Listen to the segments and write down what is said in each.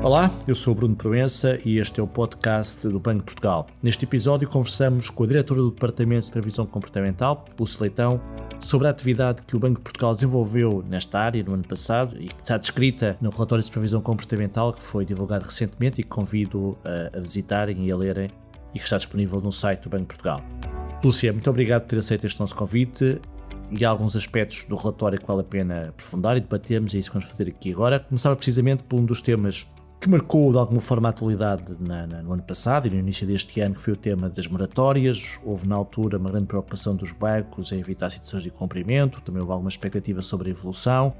Olá, eu sou o Bruno Proença e este é o podcast do Banco de Portugal. Neste episódio conversamos com a diretora do Departamento de Supervisão Comportamental, Lúcia Leitão, sobre a atividade que o Banco de Portugal desenvolveu nesta área no ano passado e que está descrita no relatório de supervisão comportamental que foi divulgado recentemente e que convido a visitarem e a lerem e que está disponível no site do Banco de Portugal. Lúcia, muito obrigado por ter aceito este nosso convite e há alguns aspectos do relatório que vale a pena aprofundar e debatermos, é isso que vamos fazer aqui agora. Começava precisamente por um dos temas que marcou de alguma forma a atualidade no ano passado e no início deste ano, que foi o tema das moratórias. Houve na altura uma grande preocupação dos bancos em evitar situações de incumprimento, também houve alguma expectativa sobre a evolução.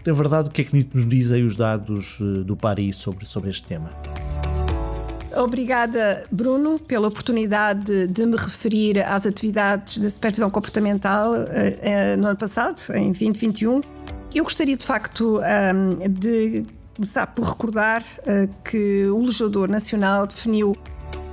Na verdade, o que é que nos dizem os dados do Paris sobre este tema? Obrigada, Bruno, pela oportunidade de me referir às atividades da supervisão comportamental no ano passado, em 2021. Eu gostaria, de facto, de começar por recordar que o legislador nacional definiu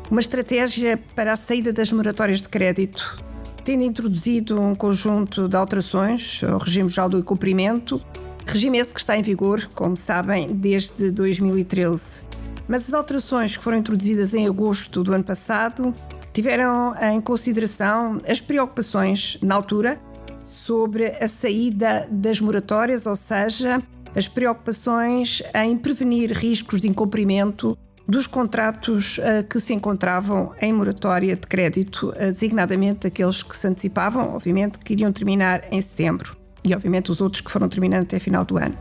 uma estratégia para a saída das moratórias de crédito, tendo introduzido um conjunto de alterações ao regime geral do incumprimento, regime esse que está em vigor, como sabem, desde 2013. Mas as alterações que foram introduzidas em agosto do ano passado tiveram em consideração as preocupações, na altura, sobre a saída das moratórias, ou seja, as preocupações em prevenir riscos de incumprimento dos contratos que se encontravam em moratória de crédito, designadamente aqueles que se antecipavam, obviamente, que iriam terminar em setembro e, obviamente, os outros que foram terminando até final do ano.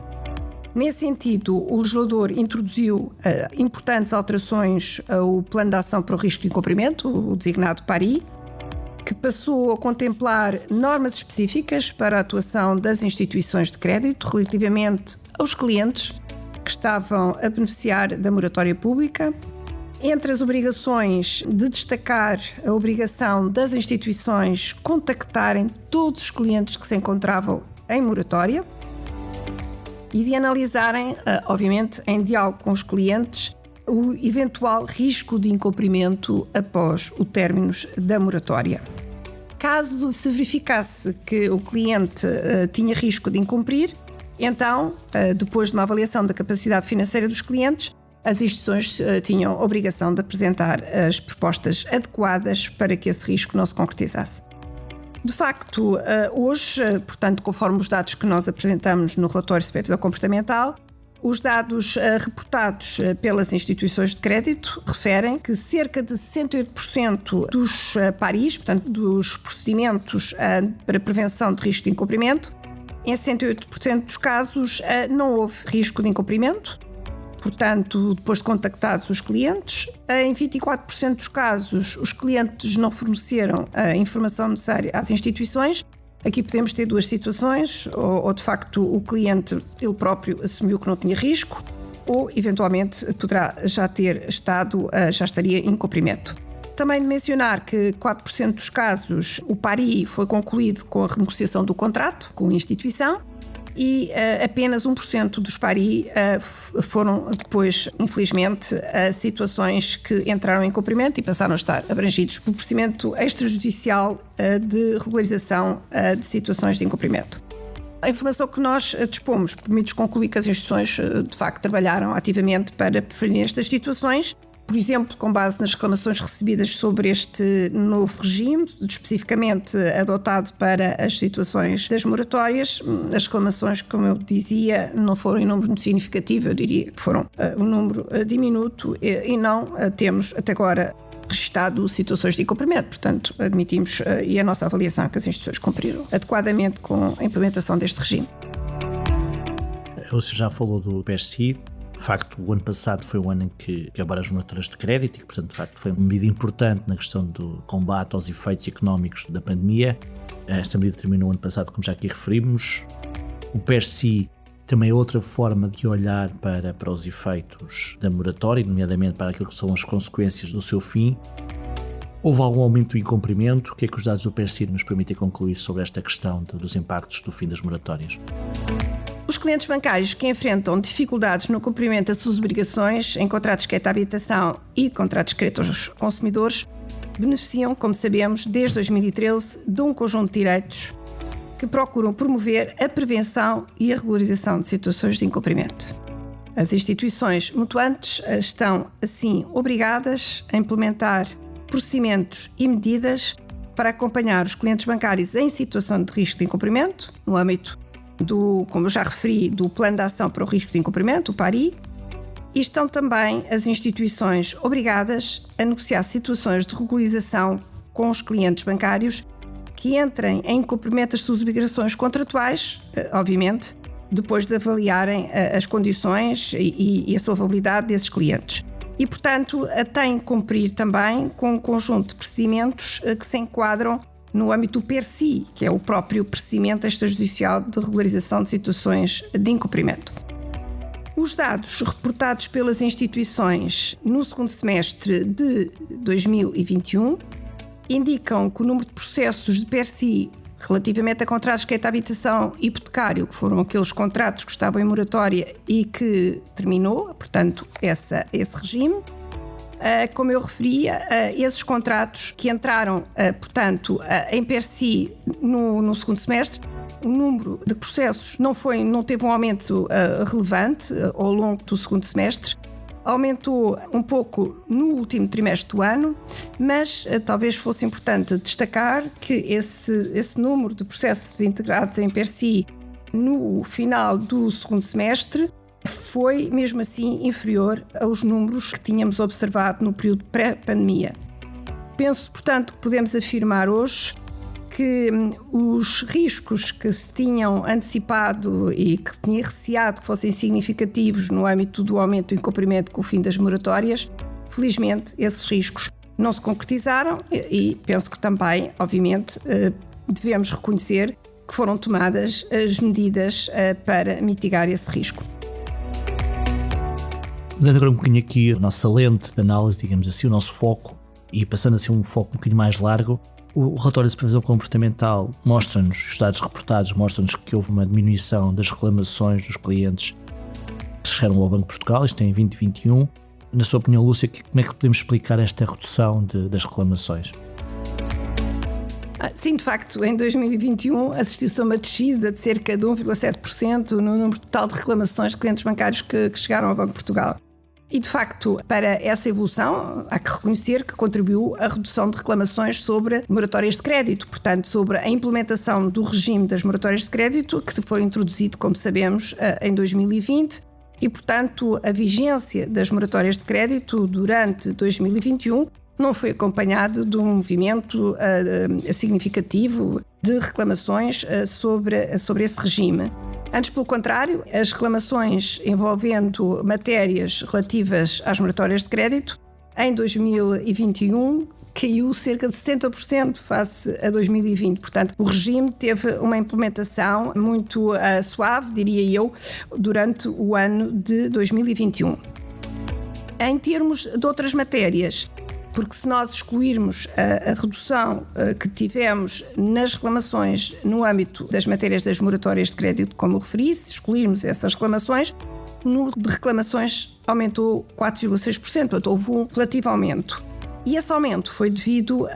Nesse sentido, o legislador introduziu importantes alterações ao Plano de Ação para o Risco de Incumprimento, o designado PARI, que passou a contemplar normas específicas para a atuação das instituições de crédito relativamente aos clientes que estavam a beneficiar da moratória pública. Entre as obrigações, de destacar a obrigação das instituições contactarem todos os clientes que se encontravam em moratória e de analisarem, obviamente, em diálogo com os clientes, o eventual risco de incumprimento após o término da moratória. Caso se verificasse que o cliente tinha risco de incumprir, então, depois de uma avaliação da capacidade financeira dos clientes, as instituições tinham obrigação de apresentar as propostas adequadas para que esse risco não se concretizasse. De facto, hoje, portanto, conforme os dados que nós apresentamos no relatório de supervisão comportamental, os dados reportados pelas instituições de crédito referem que cerca de 68% dos PARIs, portanto, dos procedimentos para prevenção de risco de incumprimento, em 68% dos casos não houve risco de incumprimento. Portanto, depois de contactados os clientes, em 24% dos casos os clientes não forneceram a informação necessária às instituições. Aqui podemos ter duas situações, ou de facto o cliente ele próprio assumiu que não tinha risco, ou eventualmente poderá já estaria em incumprimento. Também de mencionar que 4% dos casos o PARI foi concluído com a renegociação do contrato com a instituição, e apenas 1% dos PARI foram depois, infelizmente, situações que entraram em incumprimento e passaram a estar abrangidos pelo procedimento extrajudicial de regularização de situações de incumprimento. A informação que nós dispomos permite concluir que as instituições, de facto, trabalharam ativamente para prevenir estas situações. Por exemplo, com base nas reclamações recebidas sobre este novo regime, especificamente adotado para as situações das moratórias, as reclamações, como eu dizia, não foram em número muito significativo, eu diria que foram um número diminuto e não temos até agora registado situações de incumprimento. Portanto, admitimos e a nossa avaliação é que as instituições cumpriram adequadamente com a implementação deste regime. Você já falou do PSI. De facto, o ano passado foi o ano em que acabaram as moratórias de crédito e que, portanto, de facto, foi uma medida importante na questão do combate aos efeitos económicos da pandemia. Essa medida terminou o ano passado, como já aqui referimos. O PSI também é outra forma de olhar para os efeitos da moratória, nomeadamente para aquilo que são as consequências do seu fim. Houve algum aumento do incumprimento? O que é que os dados do PSI nos permitem concluir sobre esta questão dos impactos do fim das moratórias? Os clientes bancários que enfrentam dificuldades no cumprimento das suas obrigações em contratos de crédito à habitação e contratos de crédito aos consumidores beneficiam, como sabemos, desde 2013, de um conjunto de direitos que procuram promover a prevenção e a regularização de situações de incumprimento. As instituições mutuantes estão, assim, obrigadas a implementar procedimentos e medidas para acompanhar os clientes bancários em situação de risco de incumprimento, no âmbito como eu já referi, do Plano de Ação para o Risco de Incumprimento, o PARI, e estão também as instituições obrigadas a negociar situações de regularização com os clientes bancários que entrem em incumprimento das suas obrigações contratuais, obviamente, depois de avaliarem as condições e a solvabilidade desses clientes. E, portanto, têm que cumprir também com um conjunto de procedimentos que se enquadram no âmbito do PERSI, que é o próprio procedimento extrajudicial de regularização de situações de incumprimento. Os dados reportados pelas instituições no segundo semestre de 2021 indicam que o número de processos de PERSI relativamente a contratos de crédito à habitação hipotecário, que foram aqueles contratos que estavam em moratória e que terminou, portanto, esse regime. Como eu referia, esses contratos que entraram, portanto, em PERSI no segundo semestre, o número de processos não teve um aumento relevante ao longo do segundo semestre. Aumentou um pouco no último trimestre do ano, mas talvez fosse importante destacar que esse número de processos integrados em PERSI no final do segundo semestre foi, mesmo assim, inferior aos números que tínhamos observado no período pré-pandemia. Penso, portanto, que podemos afirmar hoje que os riscos que se tinham antecipado e que tinha receado que fossem significativos no âmbito do aumento do incumprimento com o fim das moratórias, felizmente esses riscos não se concretizaram e penso que também, obviamente, devemos reconhecer que foram tomadas as medidas para mitigar esse risco. Dando agora um bocadinho aqui a nossa lente de análise, digamos assim, o nosso foco, e passando assim um foco um bocadinho mais largo, o relatório de supervisão comportamental mostra-nos, os dados reportados mostram-nos que houve uma diminuição das reclamações dos clientes que chegaram ao Banco de Portugal, isto em 2021. Na sua opinião, Lúcia, como é que podemos explicar esta redução das reclamações? Sim, de facto, em 2021 assistiu-se a uma descida de cerca de 1,7% no número total de reclamações de clientes bancários que chegaram ao Banco de Portugal. E, de facto, para essa evolução, há que reconhecer que contribuiu a redução de reclamações sobre moratórias de crédito, portanto, sobre a implementação do regime das moratórias de crédito, que foi introduzido, como sabemos, em 2020, e, portanto, a vigência das moratórias de crédito durante 2021 não foi acompanhado de um movimento significativo de reclamações sobre esse regime. Antes, pelo contrário, as reclamações envolvendo matérias relativas às moratórias de crédito, em 2021, caiu cerca de 70% face a 2020. Portanto, o regime teve uma implementação muito suave, diria eu, durante o ano de 2021. Em termos de outras matérias, porque se nós excluirmos a redução que tivemos nas reclamações no âmbito das matérias das moratórias de crédito, como eu referi, se excluirmos essas reclamações, o número de reclamações aumentou 4,6%, portanto houve um relativo aumento. E esse aumento foi devido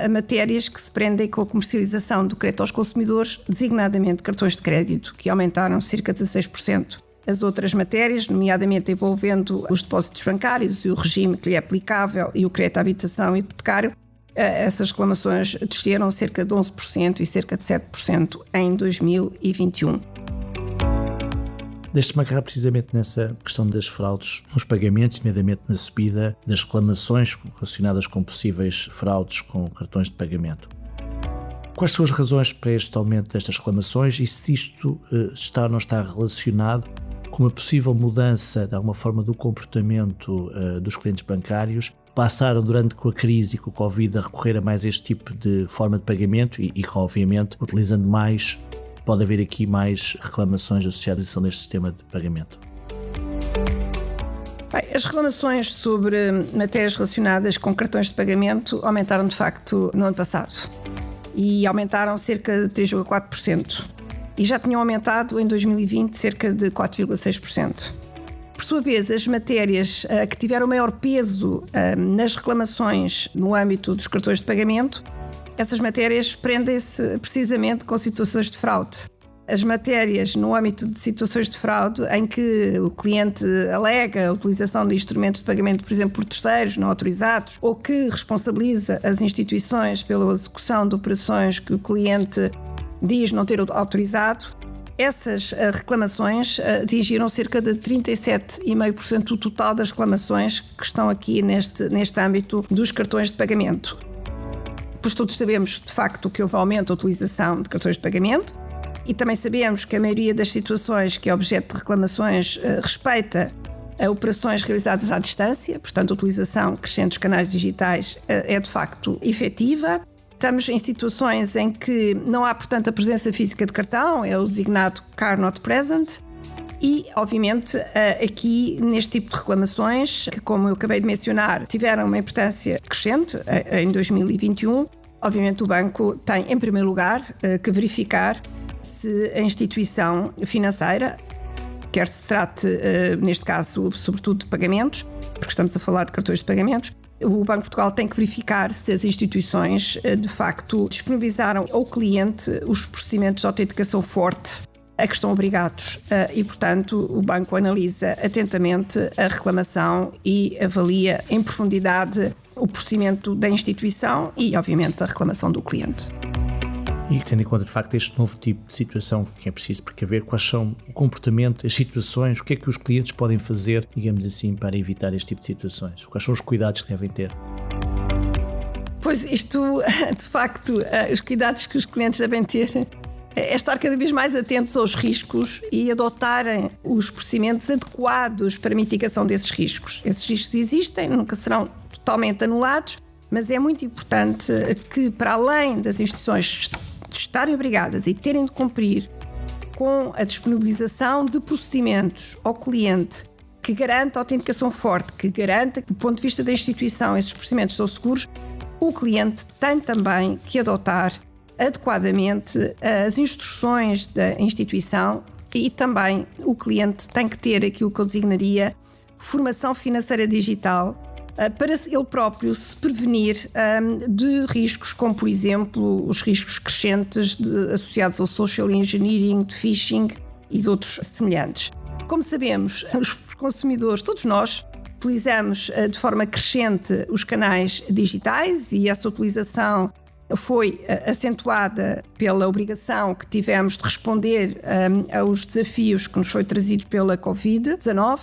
a matérias que se prendem com a comercialização do crédito aos consumidores, designadamente cartões de crédito, que aumentaram cerca de 16%. As outras matérias, nomeadamente envolvendo os depósitos bancários e o regime que lhe é aplicável e o crédito à habitação hipotecário, essas reclamações desceram cerca de 11% e cerca de 7% em 2021. Deixe-me agarrar precisamente nessa questão das fraudes nos pagamentos, nomeadamente na subida das reclamações relacionadas com possíveis fraudes com cartões de pagamento. Quais são as razões para este aumento destas reclamações e se isto está ou não está relacionado com uma possível mudança, de alguma forma, do comportamento dos clientes bancários? Passaram durante com a crise e com o Covid a recorrer a mais este tipo de forma de pagamento e que, obviamente, utilizando mais, pode haver aqui mais reclamações associadas à utilização deste sistema de pagamento. As reclamações sobre matérias relacionadas com cartões de pagamento aumentaram, de facto, no ano passado e aumentaram cerca de 3,4%. E já tinham aumentado em 2020 cerca de 4,6%. Por sua vez, as matérias que tiveram maior peso nas reclamações no âmbito dos cartões de pagamento, essas matérias prendem-se precisamente com situações de fraude. as matérias no âmbito de situações de fraude em que o cliente alega a utilização de instrumentos de pagamento, por exemplo, por terceiros não autorizados, ou que responsabiliza as instituições pela execução de operações que o cliente diz não ter autorizado. Essas reclamações atingiram cerca de 37,5% do total das reclamações que estão aqui neste âmbito dos cartões de pagamento. Pois todos sabemos, de facto, que houve aumento da utilização de cartões de pagamento e também sabemos que a maioria das situações que é objeto de reclamações respeita a operações realizadas à distância, portanto a utilização crescente dos canais digitais é de facto efetiva. Estamos em situações em que não há, portanto, a presença física de cartão, é o designado Card Not Present. E, obviamente, aqui neste tipo de reclamações, que como eu acabei de mencionar, tiveram uma importância crescente em 2021, obviamente o banco tem, em primeiro lugar, que verificar se a instituição financeira, quer se trate, neste caso, sobretudo de pagamentos, porque estamos a falar de cartões de pagamentos, o Banco de Portugal tem que verificar se as instituições, de facto, disponibilizaram ao cliente os procedimentos de autenticação forte a que estão obrigados e, portanto, o banco analisa atentamente a reclamação e avalia em profundidade o procedimento da instituição e, obviamente, a reclamação do cliente. E tendo em conta, de facto, este novo tipo de situação que é preciso precaver, quais são o comportamento, as situações, o que é que os clientes podem fazer, digamos assim, para evitar este tipo de situações? Quais são os cuidados que devem ter? Pois isto, de facto, os cuidados que os clientes devem ter é estar cada vez mais atentos aos riscos e adotarem os procedimentos adequados para a mitigação desses riscos. Esses riscos existem, nunca serão totalmente anulados, mas é muito importante que, para além das instituições estarem obrigadas e terem de cumprir com a disponibilização de procedimentos ao cliente que garanta a autenticação forte, que garanta que, do ponto de vista da instituição, esses procedimentos são seguros, o cliente tem também que adotar adequadamente as instruções da instituição e também o cliente tem que ter aquilo que eu designaria formação financeira digital para ele próprio se prevenir de riscos como, por exemplo, os riscos crescentes associados ao social engineering, de phishing e de outros semelhantes. Como sabemos, os consumidores, todos nós, utilizamos de forma crescente os canais digitais e essa utilização foi acentuada pela obrigação que tivemos de responder aos desafios que nos foi trazido pela Covid-19.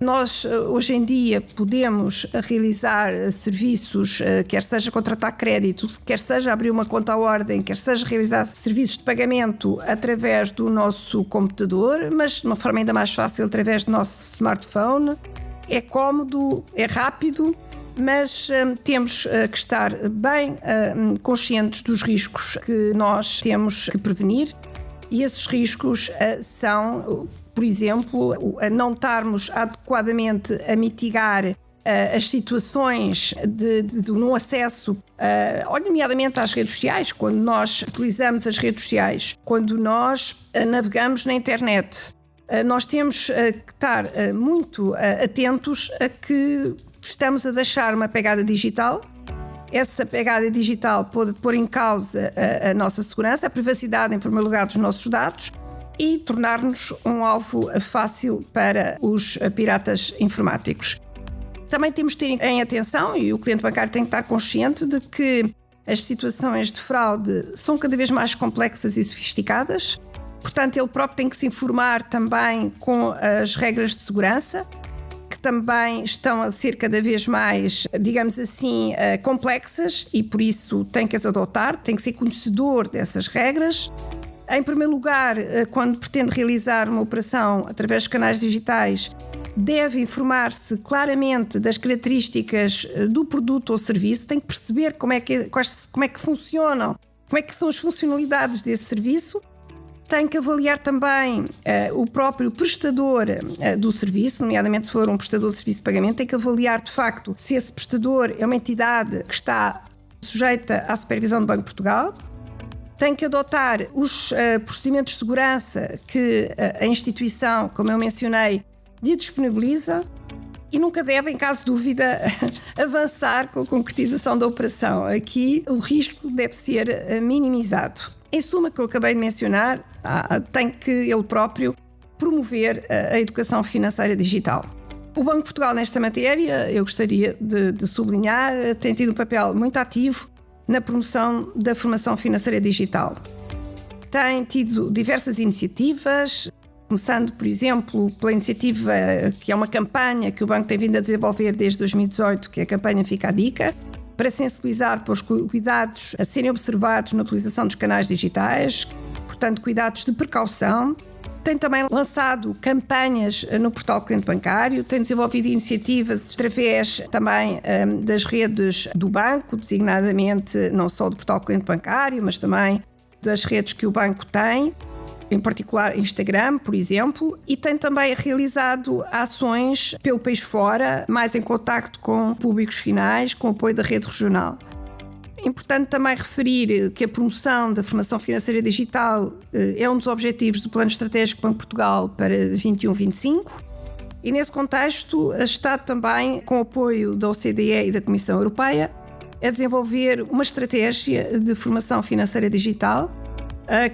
Nós, hoje em dia, podemos realizar serviços, quer seja contratar crédito, quer seja abrir uma conta à ordem, quer seja realizar serviços de pagamento através do nosso computador, mas de uma forma ainda mais fácil através do nosso smartphone. É cómodo, é rápido, mas temos que estar bem conscientes dos riscos que nós temos que prevenir e esses riscos são, por exemplo, a não estarmos adequadamente a mitigar as situações de não acesso, nomeadamente às redes sociais, quando nós utilizamos as redes sociais, quando nós navegamos na internet. Nós temos que estar muito atentos a que estamos a deixar uma pegada digital. Essa pegada digital pode pôr em causa a nossa segurança, a privacidade, em primeiro lugar, dos nossos dados e tornar-nos um alvo fácil para os piratas informáticos. Também temos de ter em atenção, e o cliente bancário tem que estar consciente de que as situações de fraude são cada vez mais complexas e sofisticadas. Portanto, ele próprio tem que se informar também com as regras de segurança, que também estão a ser cada vez mais, digamos assim, complexas e por isso tem que as adotar, tem que ser conhecedor dessas regras. Em primeiro lugar, quando pretende realizar uma operação através dos canais digitais, deve informar-se claramente das características do produto ou serviço, tem que perceber como é que funcionam, como é que são as funcionalidades desse serviço. Tem que avaliar também o próprio prestador do serviço, nomeadamente se for um prestador de serviço de pagamento, tem que avaliar de facto se esse prestador é uma entidade que está sujeita à supervisão do Banco de Portugal. Tem que adotar os procedimentos de segurança que a instituição, como eu mencionei, lhe disponibiliza e nunca deve, em caso de dúvida, avançar com a concretização da operação. Aqui o risco deve ser minimizado. Em suma, que eu acabei de mencionar, tem que ele próprio promover a educação financeira digital. O Banco de Portugal, nesta matéria, eu gostaria de sublinhar, tem tido um papel muito ativo na promoção da formação financeira digital. Tem tido diversas iniciativas, começando, por exemplo, pela iniciativa que é uma campanha que o banco tem vindo a desenvolver desde 2018, que é a campanha Fica a Dica, para sensibilizar para os cuidados a serem observados na utilização dos canais digitais, portanto, cuidados de precaução. Tem também lançado campanhas no portal cliente bancário, tem desenvolvido iniciativas através também das redes do banco, designadamente não só do portal cliente bancário, mas também das redes que o banco tem, em particular Instagram, por exemplo, e tem também realizado ações pelo país fora, mais em contacto com públicos finais, com apoio da rede regional. É importante também referir que a promoção da formação financeira digital é um dos objetivos do Plano Estratégico Banco de Portugal para 21-25 e, nesse contexto, está também, com o apoio da OCDE e da Comissão Europeia, a desenvolver uma estratégia de formação financeira digital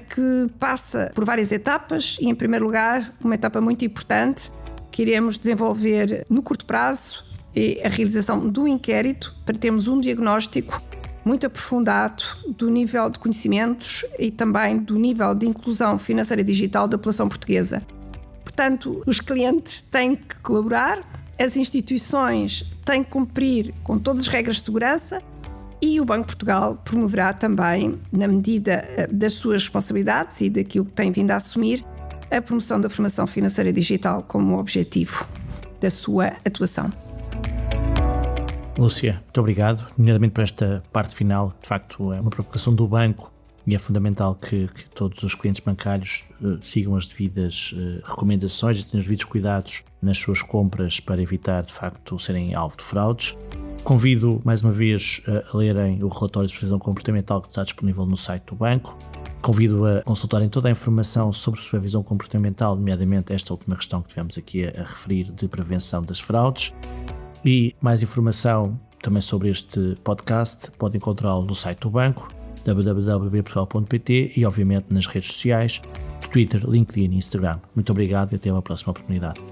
que passa por várias etapas e, em primeiro lugar, uma etapa muito importante que iremos desenvolver no curto prazo é a realização do inquérito para termos um diagnóstico muito aprofundado do nível de conhecimentos e também do nível de inclusão financeira digital da população portuguesa. Portanto, os clientes têm que colaborar, as instituições têm que cumprir com todas as regras de segurança e o Banco de Portugal promoverá também, na medida das suas responsabilidades e daquilo que tem vindo a assumir, a promoção da formação financeira digital como objetivo da sua atuação. Lúcia, muito obrigado, nomeadamente por esta parte final. De facto, é uma preocupação do banco e é fundamental que todos os clientes bancários sigam as devidas recomendações e tenham os devidos cuidados nas suas compras para evitar, de facto, serem alvo de fraudes. Convido, mais uma vez, a lerem o relatório de supervisão comportamental que está disponível no site do banco. Convido a consultarem toda a informação sobre supervisão comportamental, nomeadamente esta última questão que tivemos aqui a referir de prevenção das fraudes. E mais informação também sobre este podcast pode encontrá-lo no site do banco, www.portugal.pt e obviamente nas redes sociais, Twitter, LinkedIn e Instagram. Muito obrigado e até uma próxima oportunidade.